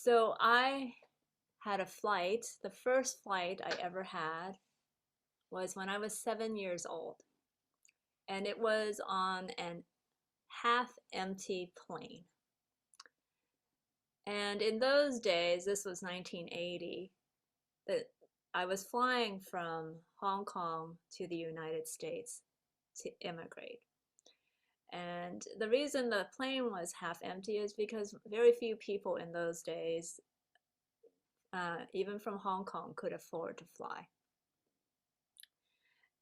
So I had a flight. The first flight I ever had was when I was 7 years old, and it was on an half empty plane. And in those days, this was 1980, that I was flying from Hong Kong to the United States to immigrate. And the reason the plane was half empty is because very few people in those days, even from Hong Kong, could afford to fly.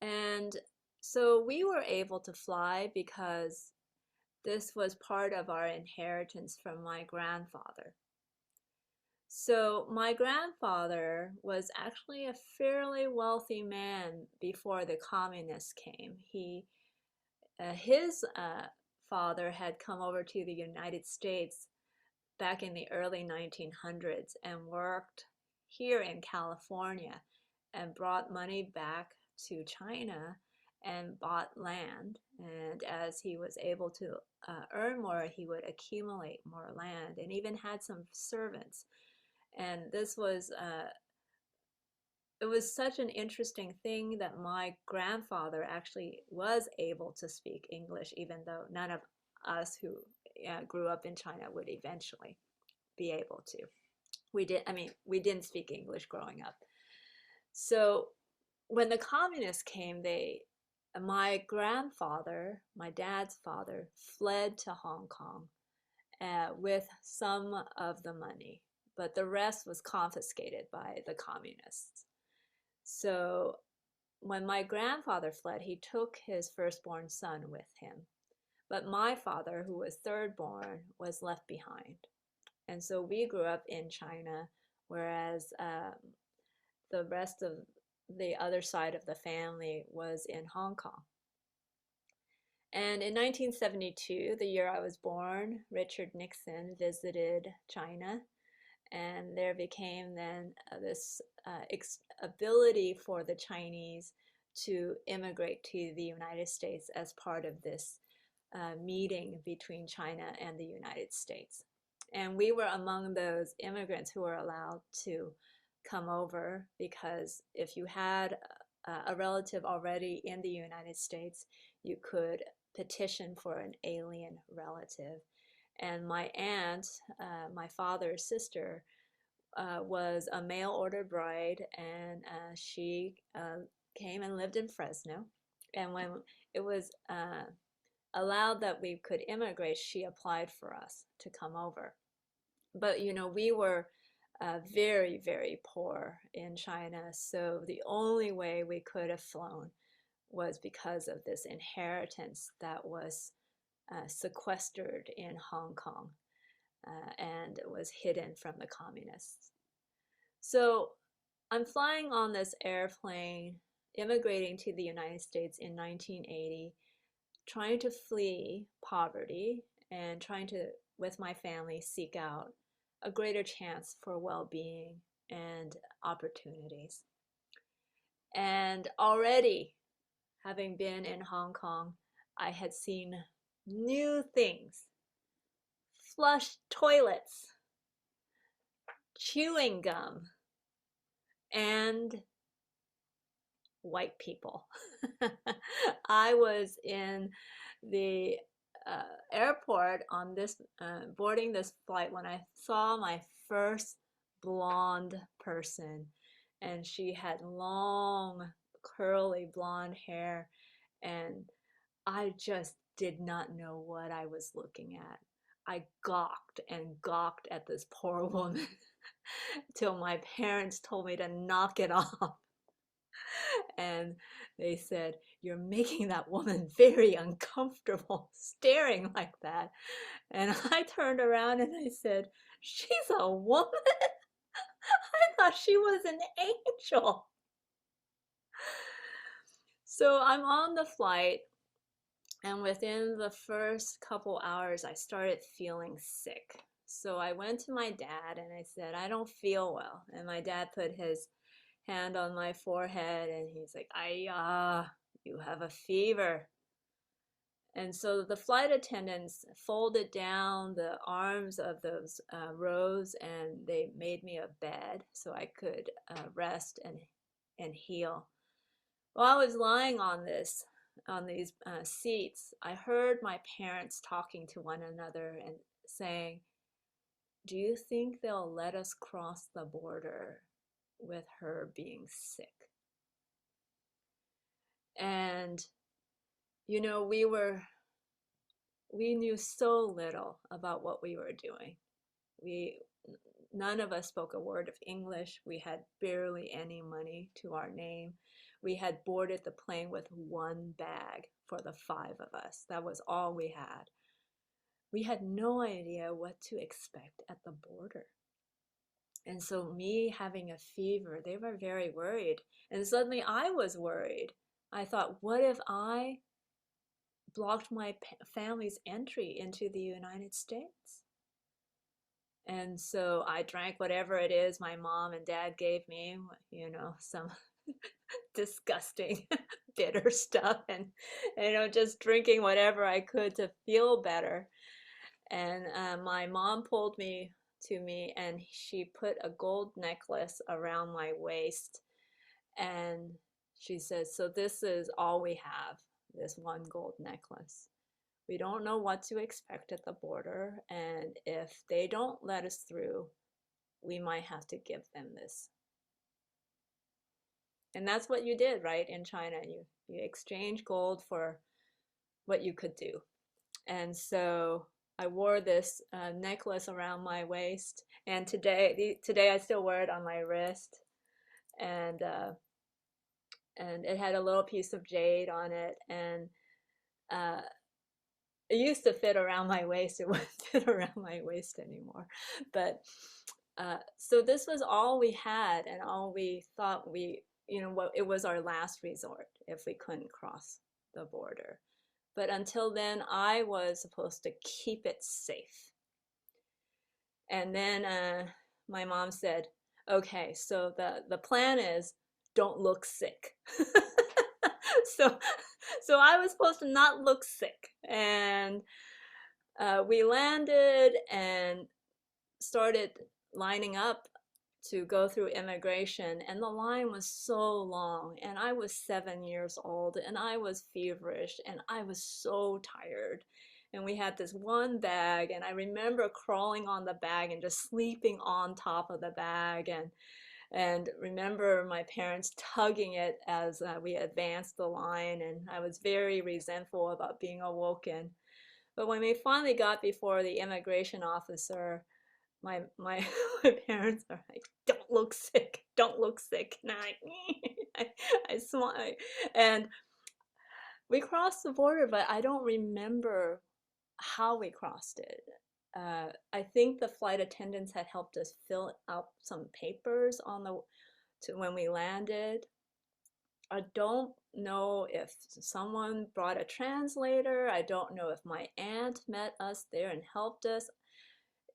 And so we were able to fly because this was part of our inheritance from my grandfather. So my grandfather was actually a fairly wealthy man before the communists came. His father had come over to the United States back in the early 1900s and worked here in California and brought money back to China and bought land. And as he was able to earn more, he would accumulate more land and even had some servants. And it was such an interesting thing that my grandfather actually was able to speak English, even though none of us who grew up in China would eventually be able to. We didn't speak English growing up. So when the communists came, my grandfather, my dad's father, fled to Hong Kong with some of the money, but the rest was confiscated by the communists. So when my grandfather fled, he took his firstborn son with him. But my father, who was third born, was left behind. And so we grew up in China, whereas the rest of the other side of the family was in Hong Kong. And in 1972, the year I was born, Richard Nixon visited China, and there became then this ability for the Chinese to immigrate to the United States as part of this meeting between China and the United States. And we were among those immigrants who were allowed to come over, because if you had a relative already in the United States, you could petition for an alien relative. And my aunt, my father's sister, was a mail order bride, and she came and lived in Fresno. And when it was allowed that we could immigrate, she applied for us to come over. But we were very, very poor in China, so the only way we could have flown was because of this inheritance that was sequestered in Hong Kong and was hidden from the communists. So I'm flying on this airplane, immigrating to the United States in 1980, trying to flee poverty and trying to, with my family, seek out a greater chance for well-being and opportunities. And already, having been in Hong Kong, I had seen new things: flush toilets, chewing gum, and white people. I was in the airport on this boarding this flight when I saw my first blonde person, and she had long curly blonde hair, and I just did not know what I was looking at. I gawked and gawked at this poor woman till my parents told me to knock it off. And they said, "You're making that woman very uncomfortable staring like that." And I turned around and I said, "She's a woman? I thought she was an angel." So I'm on the flight, and within the first couple hours, I started feeling sick. So I went to my dad and I said, "I don't feel well." And my dad put his hand on my forehead and he's like, "Ay, you have a fever." And so the flight attendants folded down the arms of those rows, and they made me a bed so I could rest and heal. While I was lying on these seats, I heard my parents talking to one another and saying, "Do you think they'll let us cross the border with her being sick?" And you know, we knew so little about what we were doing. We None of us spoke a word of English. We had barely any money to our name. We had boarded the plane with one bag for the five of us. That was all we had. We had no idea what to expect at the border. And so me having a fever, they were very worried. And suddenly I was worried. I thought, what if I blocked my family's entry into the United States? And so I drank whatever it is my mom and dad gave me, you know, some disgusting bitter stuff, and you know, just drinking whatever I could to feel better. And my mom pulled me to me, and she put a gold necklace around my waist, and she says, "So this is all we have, this one gold necklace. We don't know what to expect at the border, and if they don't let us through, we might have to give them this." And that's what you did, right? In China, you exchange gold for what you could do. And so I wore this necklace around my waist, and today I still wear it on my wrist, and it had a little piece of jade on it, and uh, it used to fit around my waist. It wouldn't fit around my waist anymore. But so this was all we had, and all we thought you know, what it was our last resort if we couldn't cross the border. But until then, I was supposed to keep it safe. And then my mom said, "Okay, so the plan is don't look sick." so so I was supposed to not look sick, and we landed and started lining up to go through immigration, and the line was so long, and I was 7 years old, and I was feverish, and I was so tired. And we had this one bag, and I remember crawling on the bag and just sleeping on top of the bag, and remember my parents tugging it as we advanced the line, and I was very resentful about being awoken. But when we finally got before the immigration officer, my my parents are like, "Don't look sick, don't look sick." And I smile, and we crossed the border, but I don't remember how we crossed it. I think the flight attendants had helped us fill out some papers on the to when we landed. I don't know if someone brought a translator. I don't know if my aunt met us there and helped us.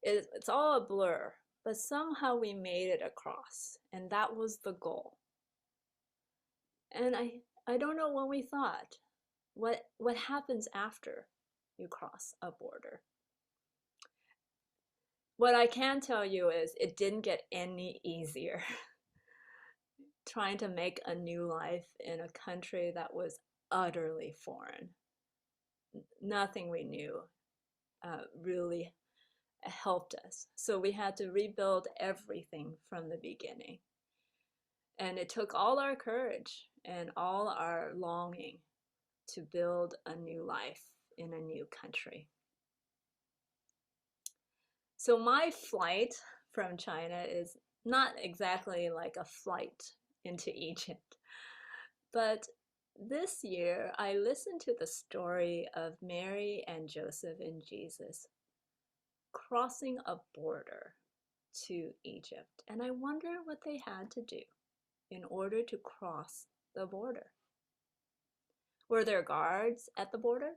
It's all a blur, but somehow we made it across, and that was the goal. And I don't know what we thought. What happens after you cross a border? What I can tell you is it didn't get any easier. Trying to make a new life in a country that was utterly foreign. Nothing we knew really helped us. So we had to rebuild everything from the beginning. And it took all our courage and all our longing to build a new life in a new country. So my flight from China is not exactly like a flight into Egypt, but this year I listened to the story of Mary and Joseph and Jesus crossing a border to Egypt, and I wonder what they had to do in order to cross the border. Were there guards at the border?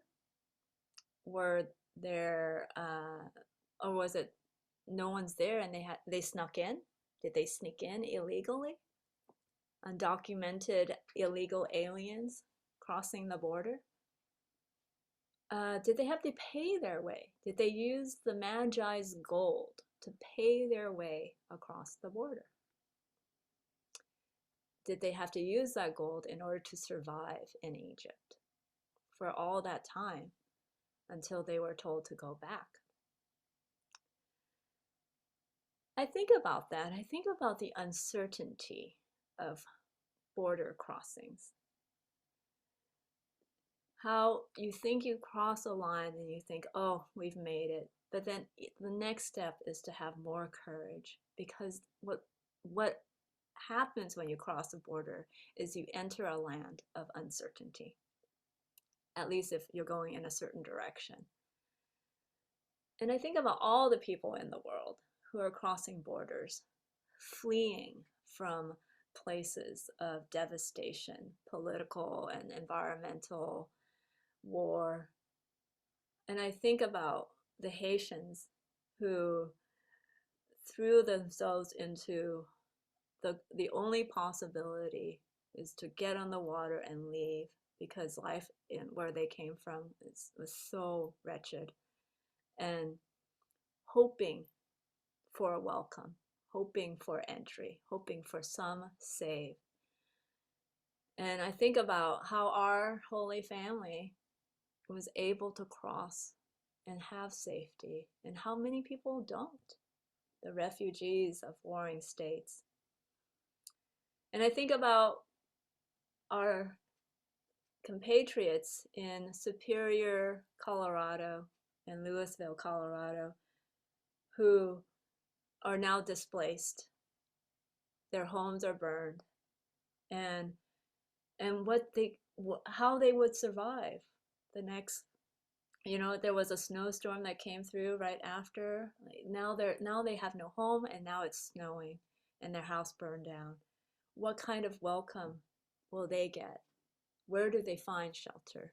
Were there, or was it no one's there and they snuck in? Did they sneak in illegally? Undocumented illegal aliens crossing the border? Did they have to pay their way? Did they use the Magi's gold to pay their way across the border? Did they have to use that gold in order to survive in Egypt for all that time until they were told to go back? I think about that. I think about the uncertainty of border crossings. How you think you cross a line and you think, oh, we've made it. But then the next step is to have more courage, because what happens when you cross a border is you enter a land of uncertainty, at least if you're going in a certain direction. And I think about all the people in the world who are crossing borders, fleeing from places of devastation, political and environmental, war. And I think about the Haitians who threw themselves into the only possibility is to get on the water and leave, because life in where they came from was so wretched, and hoping for a welcome, hoping for entry, hoping for some save. And I think about how our Holy Family was able to cross and have safety, and how many people don't, the refugees of warring states. And I think about our compatriots in Superior, Colorado, and Louisville, Colorado, who are now displaced. Their homes are burned, and how they would survive the next. There was a snowstorm that came through right after. Now they have no home, and now it's snowing, and their house burned down. What kind of welcome will they get? Where do they find shelter?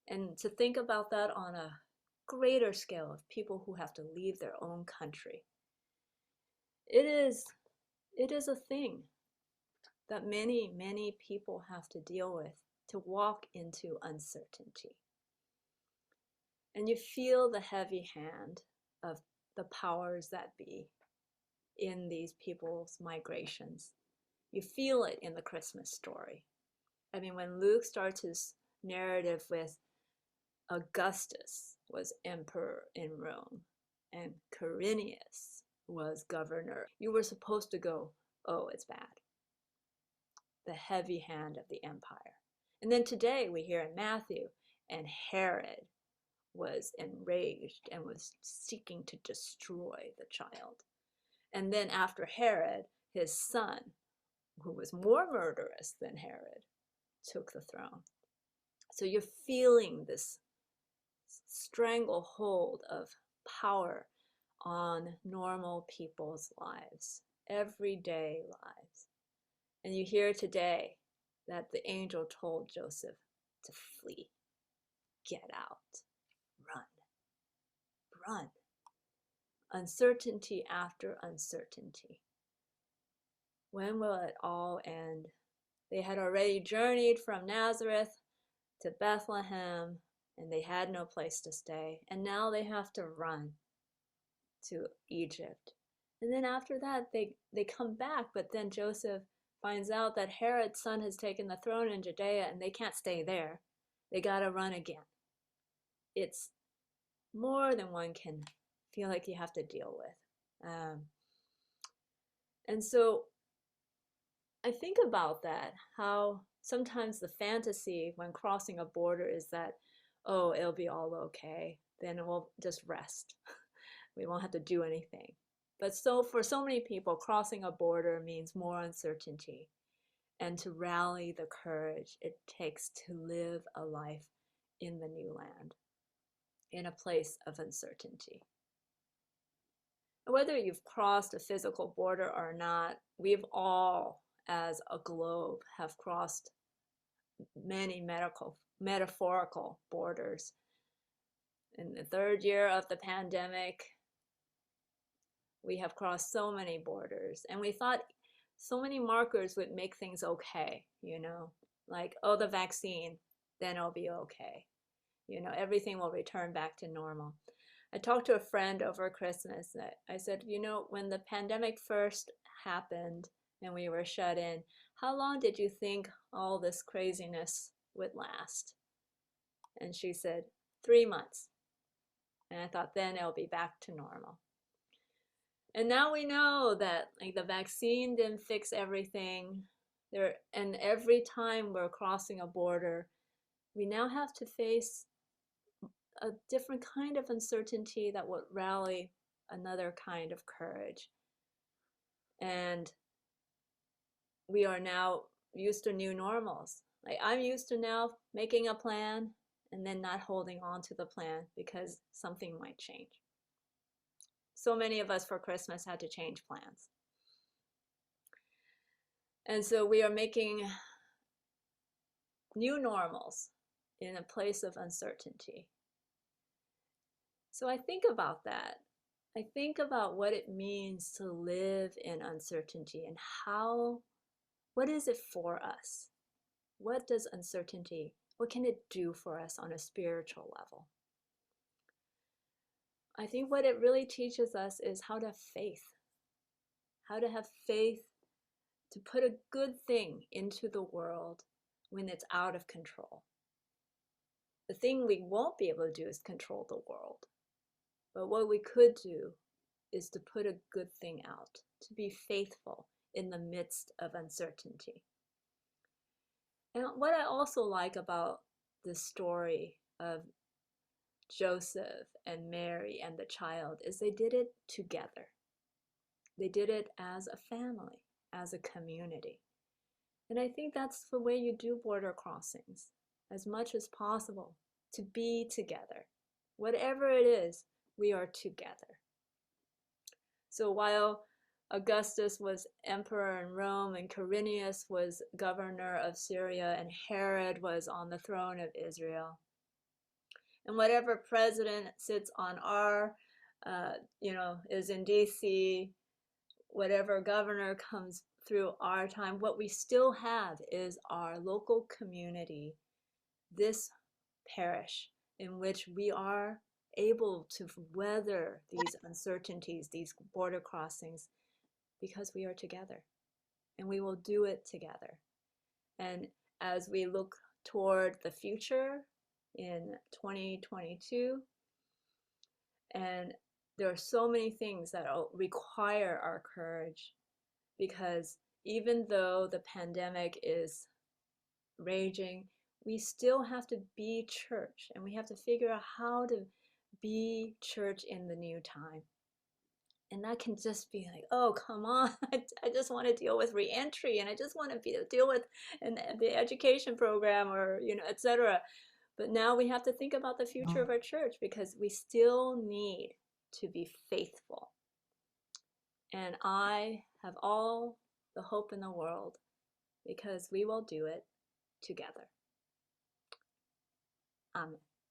And to think about that on a greater scale of people who have to leave their own country, it is a thing that many people have to deal with, to walk into uncertainty. And you feel the heavy hand of the powers that be in these people's migrations. You feel it in the Christmas story. I mean, when Luke starts his narrative with Augustus was emperor in Rome and Quirinius was governor, you were supposed to go, oh, it's bad. The heavy hand of the empire. And then today we hear in Matthew, and Herod was enraged and was seeking to destroy the child. And then after Herod, his son, who was more murderous than Herod, took the throne. So you're feeling this stranglehold of power on normal people's lives, everyday lives. And you hear today that the angel told Joseph to flee, get out, run. Uncertainty after uncertainty. When will it all end? They had already journeyed from Nazareth to Bethlehem, and they had no place to stay. And now they have to run to Egypt. And then after that, they come back, but then Joseph finds out that Herod's son has taken the throne in Judea, and they can't stay there. They got to run again. It's more than one can feel like you have to deal with. And so I think about that, how sometimes the fantasy when crossing a border is that, oh, it'll be all okay. Then we'll just rest. We won't have to do anything. But for so many people, crossing a border means more uncertainty, and to rally the courage it takes to live a life in the new land, in a place of uncertainty. Whether you've crossed a physical border or not, we've all, as a globe, have crossed many metaphorical borders. In the third year of the pandemic, we have crossed so many borders, and we thought so many markers would make things okay, like, oh, the vaccine, then it'll be okay. everything will return back to normal. I talked to a friend over Christmas. I said, when the pandemic first happened and we were shut in, how long did you think all this craziness would last? And she said, 3 months. And I thought, then it'll be back to normal. And now we know that like the vaccine didn't fix everything. And every time we're crossing a border, we now have to face a different kind of uncertainty that would rally another kind of courage. And we are now used to new normals. Like I'm used to now making a plan and then not holding on to the plan because something might change. So many of us for Christmas had to change plans. And so we are making new normals in a place of uncertainty. So I think about that. I think about what it means to live in uncertainty and what is it for us? What does uncertainty, what can it do for us on a spiritual level? I think what it really teaches us is how to have faith. How to have faith to put a good thing into the world when it's out of control. The thing we won't be able to do is control the world. But what we could do is to put a good thing out, to be faithful in the midst of uncertainty. And what I also like about the story of Joseph and Mary and the child is they did it together. They did it as a family, as a community. And I think that's the way you do border crossings, as much as possible, to be together. Whatever it is, we are together. So while Augustus was emperor in Rome and Quirinius was governor of Syria and Herod was on the throne of Israel, and whatever president sits on is in DC, whatever governor comes through our time, what we still have is our local community, this parish in which we are able to weather these uncertainties, these border crossings, because we are together and we will do it together. And as we look toward the future in 2022, and there are so many things that require our courage, because even though the pandemic is raging, we still have to be church, and we have to figure out how to be church in the new time. And that can just be like, oh, come on, I just want to deal with reentry, and I just want to deal with the education program, or, etc. But now we have to think about the future of our church, because we still need to be faithful. And I have all the hope in the world, because we will do it together. Amen.